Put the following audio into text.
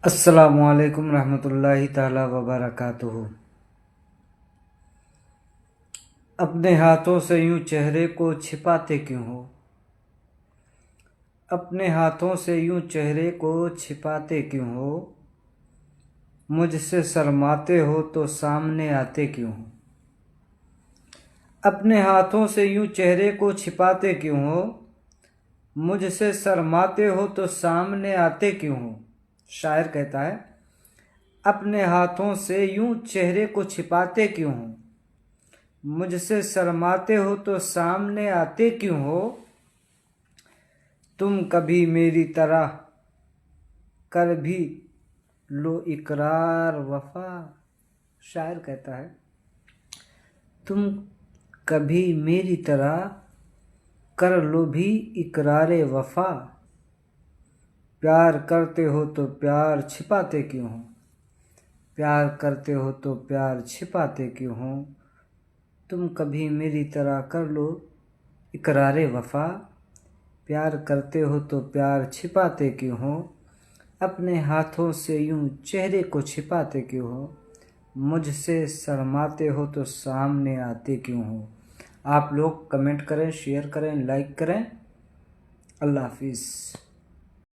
السلام علیکم رحمۃ اللہ تعالی وبرکاتہ۔ اپنے ہاتھوں سے یوں چہرے کو چھپاتے کیوں ہو؟ اپنے ہاتھوں سے یوں چہرے کو چھپاتے کیوں ہو؟ مجھ سے شرماتے ہو تو سامنے آتے کیوں ہو؟ اپنے ہاتھوں سے یوں چہرے کو چھپاتے کیوں ہو؟ مجھ سے شرماتے ہو تو سامنے آتے کیوں ہو؟ شاعر کہتا ہے اپنے ہاتھوں سے یوں چہرے کو چھپاتے کیوں ہو؟ مجھ سے شرماتے ہو تو سامنے آتے کیوں ہو؟ تم کبھی میری طرح کر بھی لو اقرار وفا۔ شاعر کہتا ہے تم کبھی میری طرح کر لو بھی اقرار وفا، پیار کرتے ہو تو پیار چھپاتے کیوں ہو؟ پیار کرتے ہو تو پیار چھپاتے کیوں ہو؟ تم کبھی میری طرح کر لو اقرار وفا، پیار کرتے ہو تو پیار چھپاتے کیوں ہو؟ اپنے ہاتھوں سے یوں چہرے کو چھپاتے کیوں ہو؟ مجھ سے شرماتے ہو تو سامنے آتے کیوں ہو؟ آپ لوگ کمنٹ کریں، شیئر کریں، لائک کریں۔ اللہ حافظ۔